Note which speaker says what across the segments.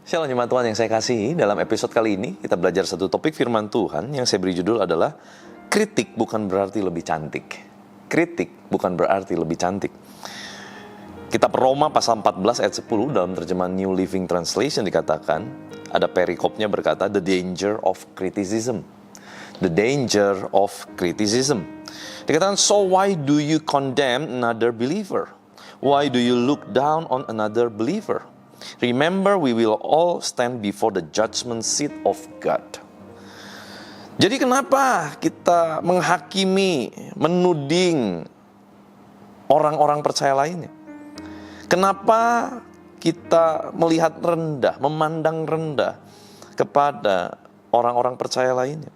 Speaker 1: Shalom jemaat Tuhan yang saya kasihi, dalam episode kali ini kita belajar satu topik firman Tuhan yang saya beri judul adalah kritik bukan berarti lebih cantik. Kritik bukan berarti lebih cantik. Kitab Roma pasal 14 ayat 10 dalam terjemahan New Living Translation dikatakan, ada perikopnya berkata, the danger of criticism. The danger of criticism. Dikatakan, so why do you condemn another believer? Why do you look down on another believer? Remember, we will all stand before the judgment seat of God. Jadi kenapa kita menghakimi, menuding orang-orang percaya lainnya? Kenapa kita melihat rendah, memandang rendah kepada orang-orang percaya lainnya?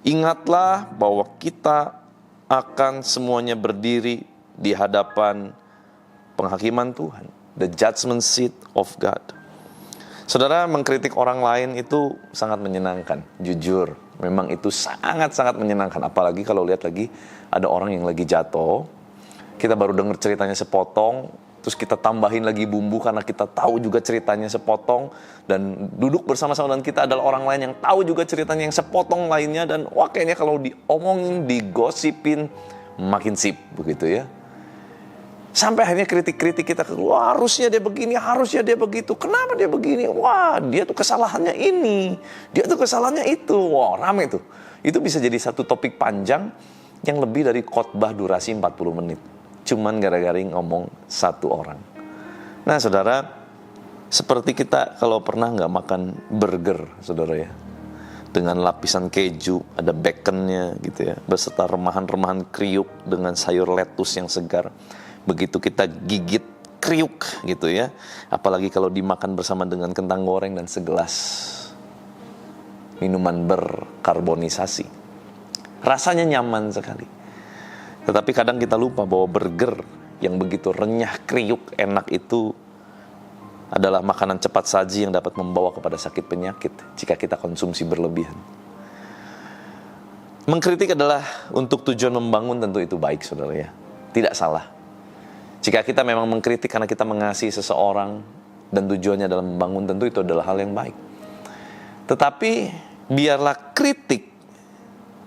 Speaker 1: Ingatlah bahwa kita akan semuanya berdiri di hadapan penghakiman Tuhan. The judgment seat of God. Saudara, mengkritik orang lain itu sangat menyenangkan. Jujur, memang itu sangat-sangat menyenangkan. Apalagi kalau lihat lagi ada orang yang lagi jatuh, kita baru dengar ceritanya sepotong, terus kita tambahin lagi bumbu karena kita tahu juga ceritanya sepotong, dan duduk bersama-sama dengan kita adalah orang lain yang tahu juga ceritanya yang sepotong lainnya, dan wah kayaknya kalau diomongin, digosipin, makin sip begitu ya. Sampai akhirnya kritik-kritik kita, wah harusnya dia begini, harusnya dia begitu, kenapa dia begini, wah dia tuh kesalahannya ini, dia tuh kesalahannya itu, wah rame tuh. Itu bisa jadi satu topik panjang yang lebih dari khotbah durasi 40 menit. Cuman gara-gara ngomong satu orang. Nah saudara, seperti kita kalau pernah nggak makan burger saudara ya, dengan lapisan keju, ada baconnya gitu ya, beserta remahan-remahan kriuk dengan sayur lettuce yang segar. Begitu kita gigit kriuk gitu ya, apalagi kalau dimakan bersama dengan kentang goreng dan segelas minuman berkarbonisasi, rasanya nyaman sekali. Tetapi kadang kita lupa bahwa burger yang begitu renyah, kriuk, enak itu adalah makanan cepat saji yang dapat membawa kepada sakit penyakit jika kita konsumsi berlebihan. Mengkritik adalah untuk tujuan membangun, tentu itu baik saudara ya, tidak salah. Jika kita memang mengkritik karena kita mengasihi seseorang dan tujuannya adalah membangun, tentu itu adalah hal yang baik. Tetapi biarlah kritik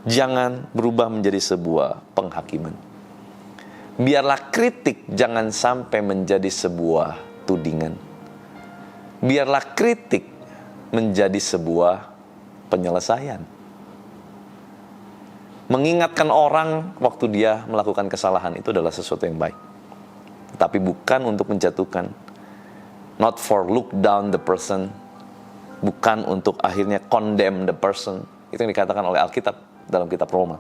Speaker 1: jangan berubah menjadi sebuah penghakiman. Biarlah kritik jangan sampai menjadi sebuah tudingan. Biarlah kritik menjadi sebuah penyelesaian. Mengingatkan orang waktu dia melakukan kesalahan itu adalah sesuatu yang baik. Tapi bukan untuk menjatuhkan, not for look down the person, bukan untuk akhirnya condemn the person. Itu yang dikatakan oleh Alkitab dalam kitab Roma.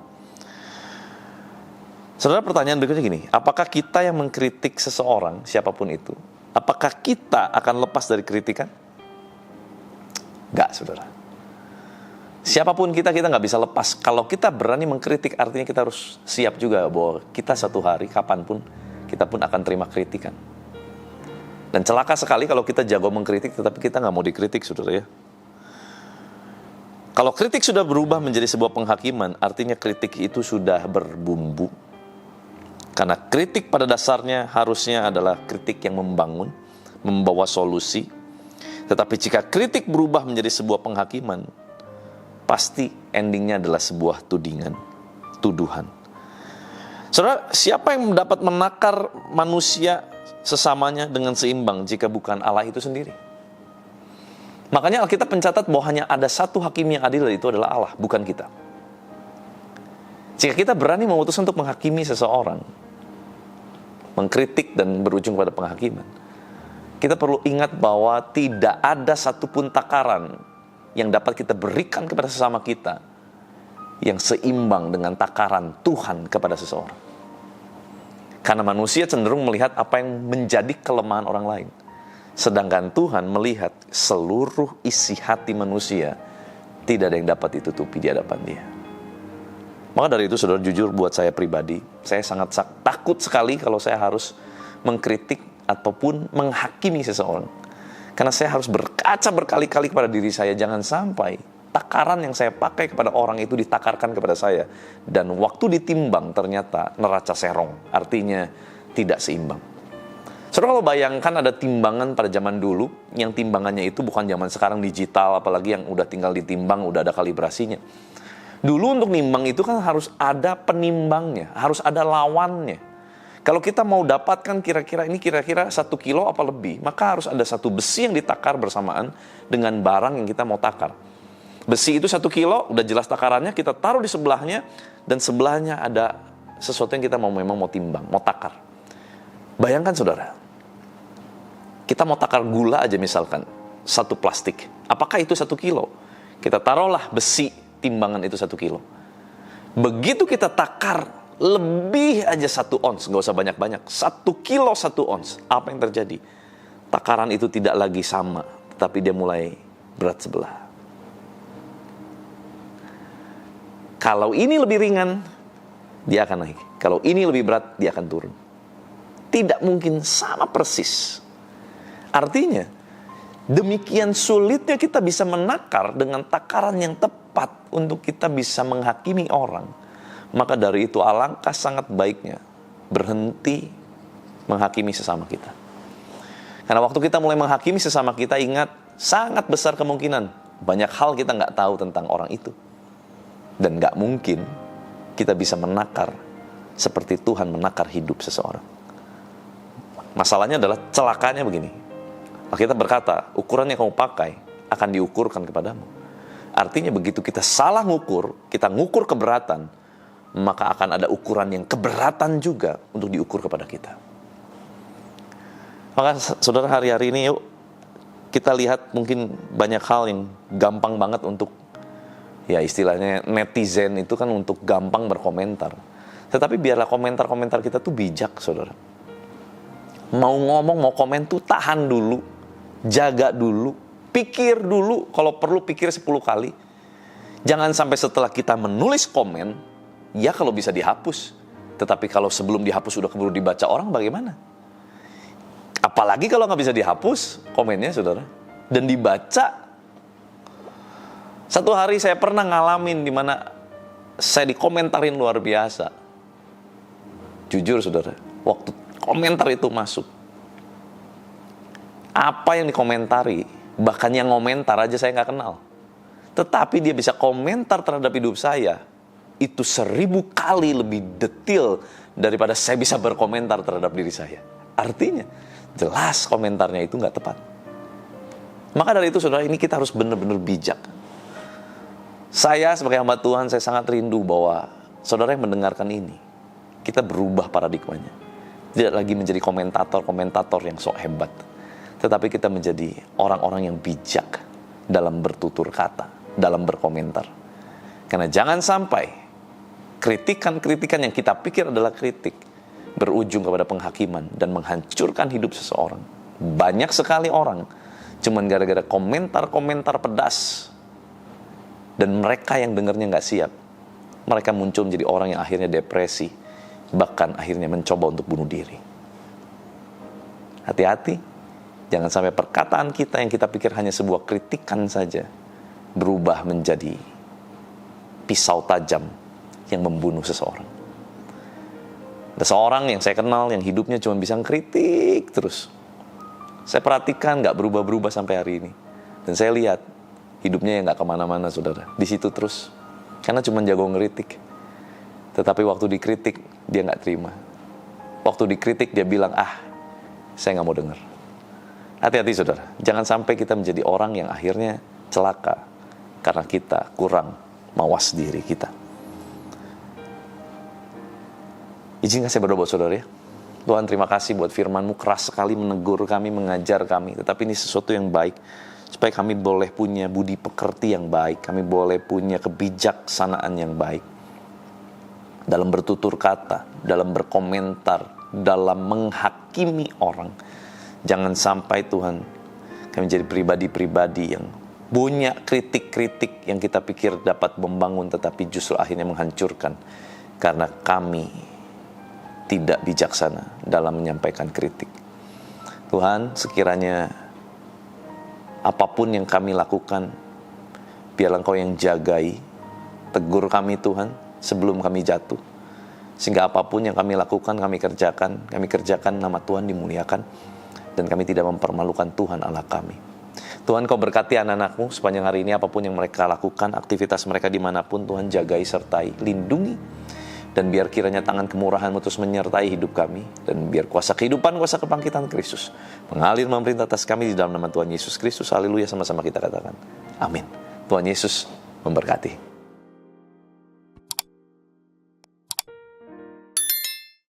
Speaker 1: Saudara, pertanyaan berikutnya gini, apakah kita yang mengkritik seseorang, siapapun itu, apakah kita akan lepas dari kritikan? Enggak, saudara. Siapapun kita nggak bisa lepas. Kalau kita berani mengkritik, artinya kita harus siap juga bahwa kita satu hari, kapanpun, kita pun akan terima kritikan. Dan celaka sekali kalau kita jago mengkritik, tetapi kita nggak mau dikritik, saudara ya. Kalau kritik sudah berubah menjadi sebuah penghakiman, artinya kritik itu sudah berbumbu. Karena kritik pada dasarnya harusnya adalah kritik yang membangun, membawa solusi. Tetapi jika kritik berubah menjadi sebuah penghakiman, pasti endingnya adalah sebuah tudingan, tuduhan. Saudara, siapa yang dapat menakar manusia sesamanya dengan seimbang jika bukan Allah itu sendiri? Makanya Alkitab mencatat bahwa hanya ada satu hakim yang adil, itu adalah Allah, bukan kita. Jika kita berani memutuskan untuk menghakimi seseorang, mengkritik dan berujung pada penghakiman, kita perlu ingat bahwa tidak ada satupun takaran yang dapat kita berikan kepada sesama kita yang seimbang dengan takaran Tuhan kepada seseorang. Karena manusia cenderung melihat apa yang menjadi kelemahan orang lain. Sedangkan Tuhan melihat seluruh isi hati manusia, tidak ada yang dapat ditutupi di hadapan Dia. Maka dari itu, saudara, jujur buat saya pribadi, saya sangat takut sekali kalau saya harus mengkritik ataupun menghakimi seseorang. Karena saya harus berkaca berkali-kali kepada diri saya, jangan sampai takaran yang saya pakai kepada orang itu ditakarkan kepada saya. Dan waktu ditimbang ternyata neraca serong, artinya tidak seimbang. Saudara, kalau bayangkan ada timbangan pada zaman dulu, yang timbangannya itu bukan zaman sekarang digital, apalagi yang udah tinggal ditimbang, udah ada kalibrasinya. Dulu untuk nimbang itu kan harus ada penimbangnya, harus ada lawannya. Kalau kita mau dapatkan kira-kira 1 kilo apa lebih, maka harus ada satu besi yang ditakar bersamaan dengan barang yang kita mau takar. Besi itu 1 kilo, udah jelas takarannya, kita taruh di sebelahnya, dan sebelahnya ada sesuatu yang kita memang mau timbang, mau takar. Bayangkan saudara, kita mau takar gula aja misalkan, 1 plastik. Apakah itu 1 kilo? Kita taruhlah besi timbangan itu 1 kilo. Begitu kita takar lebih aja 1 ons, nggak usah banyak-banyak, 1 kilo 1 ons. Apa yang terjadi? Takaran itu tidak lagi sama, tetapi dia mulai berat sebelah. Kalau ini lebih ringan, dia akan naik. Kalau ini lebih berat, dia akan turun. Tidak mungkin sama persis. Artinya, demikian sulitnya kita bisa menakar dengan takaran yang tepat untuk kita bisa menghakimi orang. Maka dari itu alangkah sangat baiknya berhenti menghakimi sesama kita. Karena waktu kita mulai menghakimi sesama kita, ingat, sangat besar kemungkinan banyak hal kita nggak tahu tentang orang itu. Dan nggak mungkin kita bisa menakar seperti Tuhan menakar hidup seseorang. Masalahnya adalah celakanya begini. Alkitab berkata, ukuran yang kamu pakai akan diukurkan kepadamu. Artinya begitu kita salah ngukur, kita ngukur keberatan, maka akan ada ukuran yang keberatan juga untuk diukur kepada kita. Maka saudara, hari-hari ini yuk kita lihat mungkin banyak hal yang gampang banget untuk, ya istilahnya netizen itu kan untuk gampang berkomentar. Tetapi biarlah komentar-komentar kita tuh bijak, saudara. Mau ngomong, mau komen tuh tahan dulu, jaga dulu, pikir dulu, kalau perlu pikir 10 kali. Jangan sampai setelah kita menulis komen, ya kalau bisa dihapus. Tetapi kalau sebelum dihapus sudah keburu dibaca orang, bagaimana? Apalagi kalau nggak bisa dihapus komennya, saudara, dan dibaca. Satu hari saya pernah ngalamin di mana saya dikomentarin luar biasa. Jujur saudara, waktu komentar itu masuk, apa yang dikomentari, bahkan yang komentar aja saya nggak kenal. Tetapi dia bisa komentar terhadap hidup saya, itu 1000 kali lebih detail daripada saya bisa berkomentar terhadap diri saya. Artinya, jelas komentarnya itu nggak tepat. Maka dari itu saudara, ini kita harus benar-benar bijak. Saya sebagai hamba Tuhan, saya sangat rindu bahwa saudara yang mendengarkan ini, kita berubah paradigmanya. Tidak lagi menjadi komentator-komentator yang sok hebat, tetapi kita menjadi orang-orang yang bijak dalam bertutur kata, dalam berkomentar. Karena jangan sampai kritikan-kritikan yang kita pikir adalah kritik berujung kepada penghakiman dan menghancurkan hidup seseorang. Banyak sekali orang cuman gara-gara komentar-komentar pedas, dan mereka yang dengarnya nggak siap, mereka muncul menjadi orang yang akhirnya depresi, bahkan akhirnya mencoba untuk bunuh diri. Hati-hati, jangan sampai perkataan kita yang kita pikir hanya sebuah kritikan saja berubah menjadi pisau tajam yang membunuh seseorang. Ada seorang yang saya kenal yang hidupnya cuma bisa kritik terus. Saya perhatikan nggak berubah-berubah sampai hari ini. Dan saya lihat hidupnya yang nggak kemana-mana, saudara. Di situ terus. Karena cuma jago ngeritik. Tetapi waktu dikritik, dia nggak terima. Waktu dikritik, dia bilang, saya nggak mau dengar. Hati-hati, saudara. Jangan sampai kita menjadi orang yang akhirnya celaka. Karena kita kurang mawas diri kita. Izinkan saya berdoa buat saudara ya. Tuhan, terima kasih buat firman-Mu, keras sekali menegur kami, mengajar kami. Tetapi ini sesuatu yang baik. Supaya kami boleh punya budi pekerti yang baik. Kami boleh punya kebijaksanaan yang baik. Dalam bertutur kata, dalam berkomentar, dalam menghakimi orang. Jangan sampai Tuhan, kami menjadi pribadi-pribadi yang punya kritik-kritik yang kita pikir dapat membangun, tetapi justru akhirnya menghancurkan. Karena kami tidak bijaksana dalam menyampaikan kritik. Tuhan, sekiranya apapun yang kami lakukan, Biarlah Engkau yang jagai, tegur kami Tuhan sebelum kami jatuh. Sehingga apapun yang kami lakukan, kami kerjakan nama Tuhan dimuliakan. Dan kami tidak mempermalukan Tuhan Allah kami. Tuhan, Kau berkati anak-anak-Mu sepanjang hari ini, apapun yang mereka lakukan, aktivitas mereka dimanapun, Tuhan jagai, sertai, lindungi. Dan biar kiranya tangan kemurahan-Mu terus menyertai hidup kami. Dan biar kuasa kehidupan, kuasa kebangkitan Kristus mengalir memerintah atas kami di dalam nama Tuhan Yesus Kristus. Haleluya, sama-sama kita katakan amin. Tuhan Yesus memberkati.